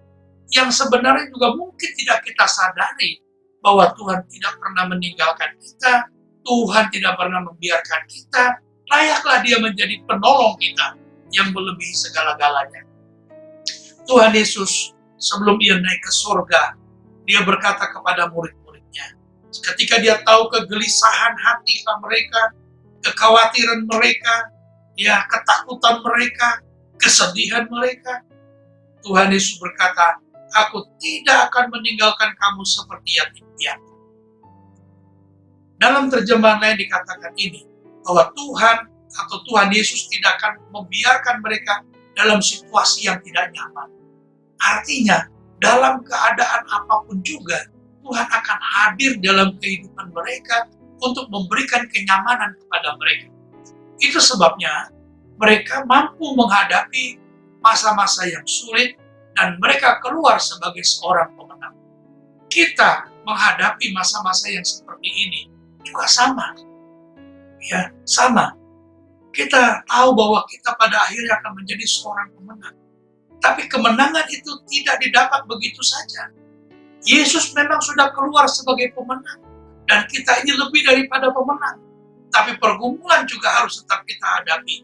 yang sebenarnya juga mungkin tidak kita sadari, bahwa Tuhan tidak pernah meninggalkan kita, Tuhan tidak pernah membiarkan kita, layaklah Dia menjadi penolong kita yang melebihi segala-galanya. Tuhan Yesus sebelum Ia naik ke surga, Dia berkata kepada murid-muridnya, ketika Dia tahu kegelisahan hati mereka, kekhawatiran mereka, ketakutan mereka, kesedihan mereka, Tuhan Yesus berkata, aku tidak akan meninggalkan kamu seperti yatim piatu. Dalam terjemahan lain dikatakan ini, bahwa Tuhan Yesus tidak akan membiarkan mereka dalam situasi yang tidak nyaman. Artinya, dalam keadaan apapun juga, Tuhan akan hadir dalam kehidupan mereka untuk memberikan kenyamanan kepada mereka. Itu sebabnya mereka mampu menghadapi masa-masa yang sulit dan mereka keluar sebagai seorang pemenang. Kita menghadapi masa-masa yang seperti ini juga sama. Sama. Kita tahu bahwa kita pada akhirnya akan menjadi seorang pemenang. Tapi kemenangan itu tidak didapat begitu saja. Yesus memang sudah keluar sebagai pemenang. Dan kita ini lebih daripada pemenang. Tapi pergumulan juga harus tetap kita hadapi.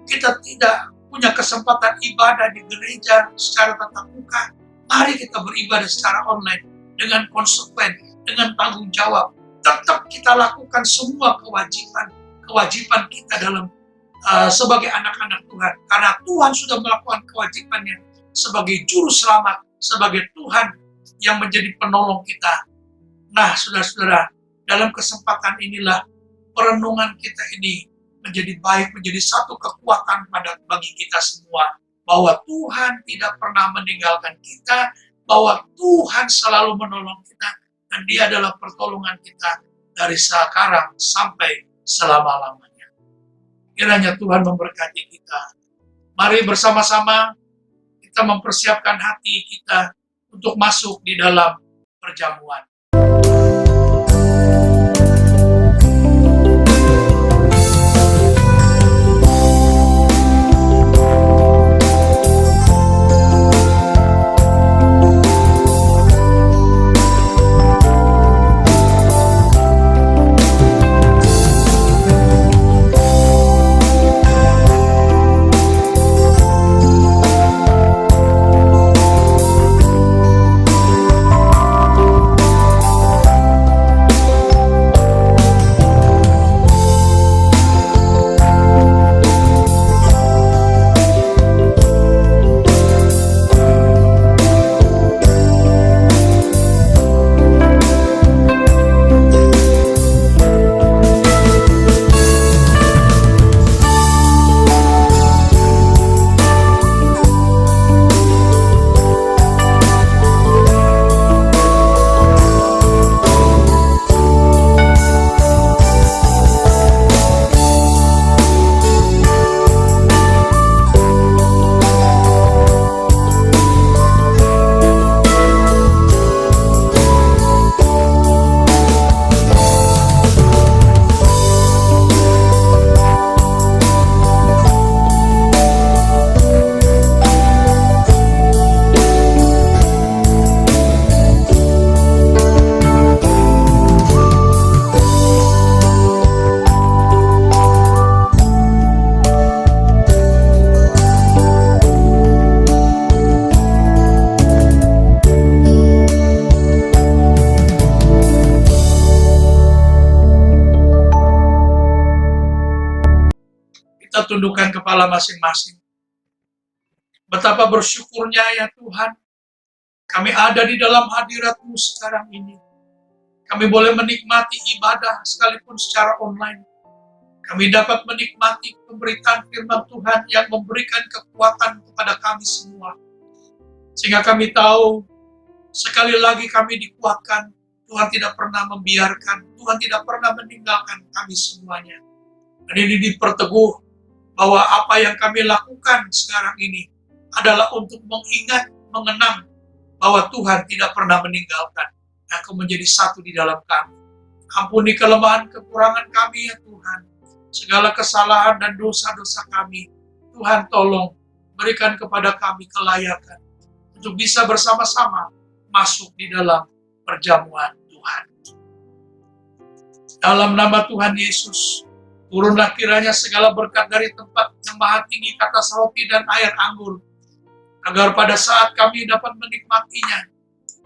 Kita tidak punya kesempatan ibadah di gereja secara tatap muka. Mari kita beribadah secara online dengan konsekuen, dengan tanggung jawab. Tetap kita lakukan semua kewajiban kita dalam sebagai anak-anak Tuhan. Karena Tuhan sudah melakukan kewajibannya sebagai juru selamat, sebagai Tuhan yang menjadi penolong kita. Nah, saudara-saudara, dalam kesempatan inilah perenungan kita ini menjadi baik, menjadi satu kekuatan bagi kita semua. Bahwa Tuhan tidak pernah meninggalkan kita, bahwa Tuhan selalu menolong kita, dan Dia adalah pertolongan kita dari sekarang sampai selama-lamanya. Kiranya Tuhan memberkati kita. Mari bersama-sama kita mempersiapkan hati kita untuk masuk di dalam perjamuan. Kita tundukkan kepala masing-masing. Betapa bersyukurnya ya Tuhan, kami ada di dalam hadirat-Mu sekarang ini. Kami boleh menikmati ibadah sekalipun secara online. Kami dapat menikmati pemberitaan firman Tuhan yang memberikan kekuatan kepada kami semua. Sehingga kami tahu, sekali lagi kami dikuatkan, Tuhan tidak pernah membiarkan, Tuhan tidak pernah meninggalkan kami semuanya. Dan ini diperteguh bahwa apa yang kami lakukan sekarang ini adalah untuk mengingat, mengenang bahwa Tuhan tidak pernah meninggalkan, yang akan menjadi satu di dalam kami. Ampuni kelemahan kekurangan kami ya Tuhan. Segala kesalahan dan dosa-dosa kami, Tuhan tolong berikan kepada kami kelayakan untuk bisa bersama-sama masuk di dalam perjamuan Tuhan. Dalam nama Tuhan Yesus, turunlah kiranya segala berkat dari tempat yang maha tinggi ke atas roti dan air anggur, agar pada saat kami dapat menikmatinya,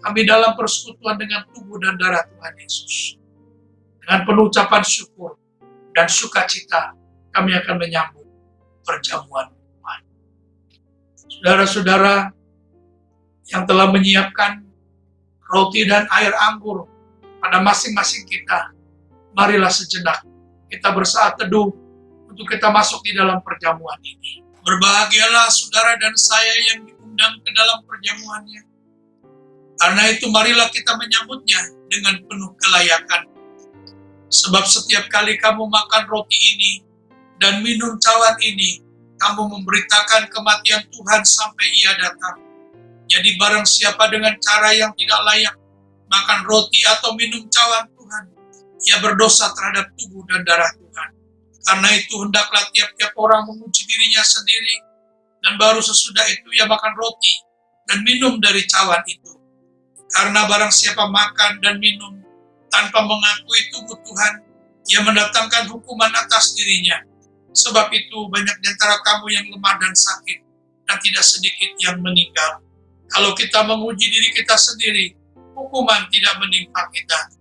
kami dalam persekutuan dengan tubuh dan darah Tuhan Yesus. Dengan penuh ucapan syukur dan sukacita, kami akan menyambut perjamuan Tuhan. Saudara-saudara yang telah menyiapkan roti dan air anggur pada masing-masing kita, marilah sejenak kita bersaat teduh untuk kita masuk di dalam perjamuan ini. Berbahagialah saudara dan saya yang diundang ke dalam perjamuannya. Karena itu marilah kita menyambutnya dengan penuh kelayakan. Sebab setiap kali kamu makan roti ini dan minum cawan ini, kamu memberitakan kematian Tuhan sampai Ia datang. Jadi barang siapa dengan cara yang tidak layak makan roti atau minum cawan Tuhan, ia berdosa terhadap tubuh dan darah Tuhan. Karena itu hendaklah tiap-tiap orang menguji dirinya sendiri, dan baru sesudah itu ia makan roti dan minum dari cawan itu. Karena barang siapa makan dan minum tanpa mengakui tubuh Tuhan, ia mendatangkan hukuman atas dirinya. Sebab itu banyak di antara kamu yang lemah dan sakit, dan tidak sedikit yang meninggal. Kalau kita menguji diri kita sendiri, hukuman tidak menimpa kita.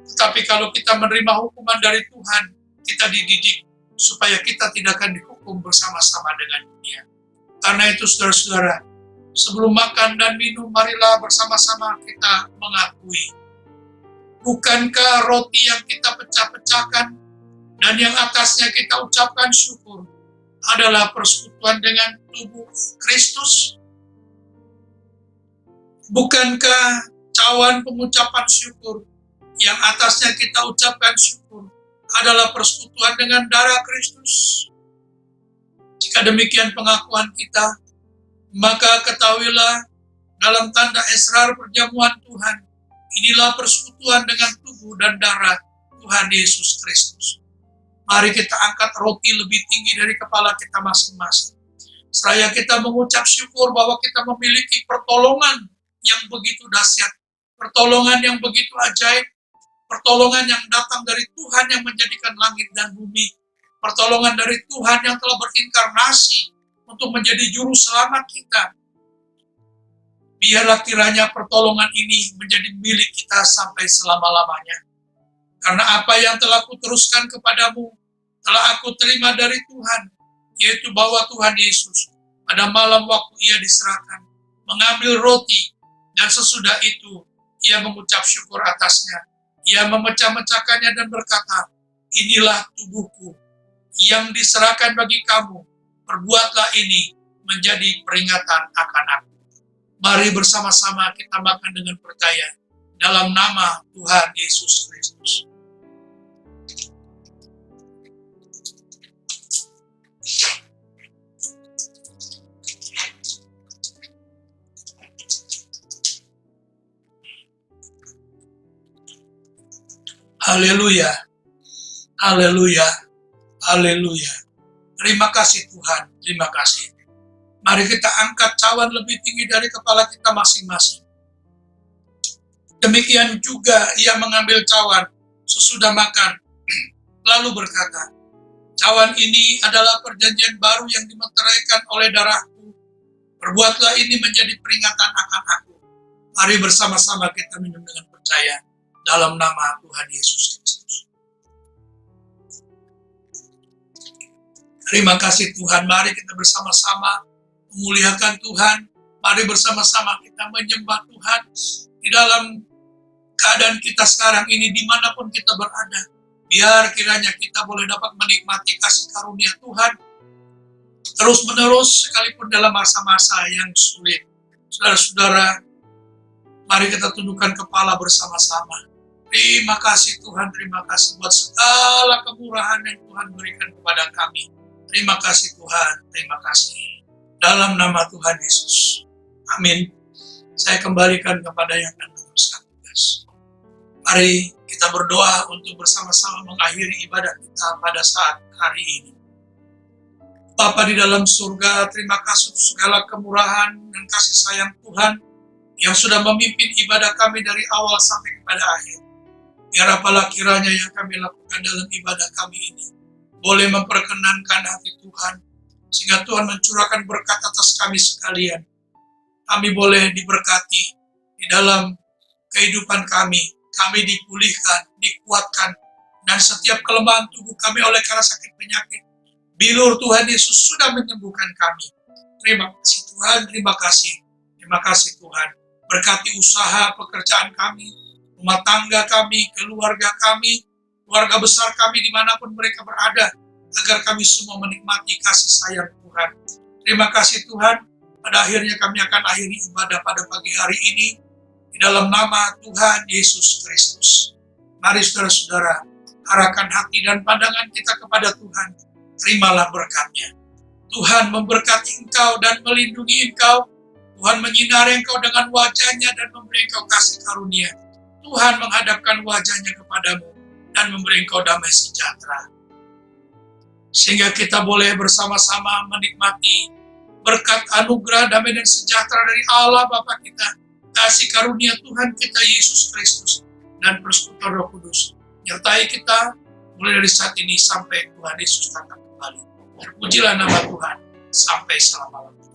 Tetapi kalau kita menerima hukuman dari Tuhan, kita dididik supaya kita tidak akan dihukum bersama-sama dengan dunia. Karena itu saudara-saudara, sebelum makan dan minum, marilah bersama-sama kita mengakui. Bukankah roti yang kita pecah-pecahkan dan yang atasnya kita ucapkan syukur adalah persekutuan dengan tubuh Kristus? Bukankah cawan pengucapan syukur yang atasnya kita ucapkan syukur adalah persekutuan dengan darah Kristus? Jika demikian pengakuan kita, maka ketahuilah dalam tanda esrar perjamuan Tuhan, inilah persekutuan dengan tubuh dan darah Tuhan Yesus Kristus. Mari kita angkat roti lebih tinggi dari kepala kita masing-masing. Seraya kita mengucap syukur bahwa kita memiliki pertolongan yang begitu dahsyat, pertolongan yang begitu ajaib, pertolongan yang datang dari Tuhan yang menjadikan langit dan bumi, pertolongan dari Tuhan yang telah berinkarnasi untuk menjadi juru selamat kita. Biarlah kiranya pertolongan ini menjadi milik kita sampai selama-lamanya. Karena apa yang telah kuteruskan kepadamu, telah aku terima dari Tuhan, yaitu bahwa Tuhan Yesus pada malam waktu Ia diserahkan, mengambil roti, dan sesudah itu Ia mengucap syukur atasnya. Ia memecah-mecahkannya dan berkata, inilah tubuhku yang diserahkan bagi kamu, perbuatlah ini menjadi peringatan akan aku. Mari bersama-sama kita makan dengan percaya dalam nama Tuhan Yesus Kristus. Haleluya, haleluya, haleluya. Terima kasih Tuhan, terima kasih. Mari kita angkat cawan lebih tinggi dari kepala kita masing-masing. Demikian juga Ia mengambil cawan sesudah makan, lalu berkata, cawan ini adalah perjanjian baru yang dimeteraikan oleh darahku. Perbuatlah ini menjadi peringatan akan aku. Mari bersama-sama kita minum dengan percaya dalam nama Tuhan Yesus Kristus. Terima kasih Tuhan, mari kita bersama-sama memuliakan Tuhan. Mari bersama-sama kita menyembah Tuhan di dalam keadaan kita sekarang ini, dimanapun kita berada. Biar kiranya kita boleh dapat menikmati kasih karunia Tuhan terus-menerus sekalipun dalam masa-masa yang sulit. Saudara-saudara, mari kita tundukkan kepala bersama-sama. Terima kasih Tuhan, terima kasih buat segala kemurahan yang Tuhan berikan kepada kami. Terima kasih Tuhan, terima kasih. Dalam nama Tuhan Yesus. Amin. Saya kembalikan kepada yang akan meneruskan tugas. Mari kita berdoa untuk bersama-sama mengakhiri ibadah kita pada saat hari ini. Bapa di dalam surga, terima kasih untuk segala kemurahan dan kasih sayang Tuhan yang sudah memimpin ibadah kami dari awal sampai kepada akhir. Biar apalah kiranya yang kami lakukan dalam ibadah kami ini boleh memperkenankan hati Tuhan, sehingga Tuhan mencurahkan berkat atas kami sekalian. Kami boleh diberkati di dalam kehidupan kami dipulihkan, dikuatkan, dan setiap kelemahan tubuh kami oleh karena sakit penyakit, bilur Tuhan Yesus sudah menyembuhkan kami. Terima kasih Tuhan, terima kasih Tuhan. Berkati usaha pekerjaan kami, rumah tangga kami, keluarga kami, keluarga besar kami dimanapun mereka berada, agar kami semua menikmati kasih sayang Tuhan. Terima kasih Tuhan, pada akhirnya kami akan akhiri ibadah pada pagi hari ini, di dalam nama Tuhan Yesus Kristus. Mari saudara-saudara, arahkan hati dan pandangan kita kepada Tuhan, terimalah berkat-Nya. Tuhan memberkati engkau dan melindungi engkau, Tuhan menyinari engkau dengan wajah-Nya dan memberi engkau kasih karunia. Tuhan menghadapkan wajah-Nya kepadamu dan memberi engkau damai sejahtera. Sehingga kita boleh bersama-sama menikmati berkat anugerah, damai dan sejahtera dari Allah Bapa kita, kasih karunia Tuhan kita Yesus Kristus, dan persekutuan Roh Kudus menyertai kita mulai dari saat ini sampai Tuhan Yesus datang kembali. Terpujilah nama Tuhan sampai selama-lamanya.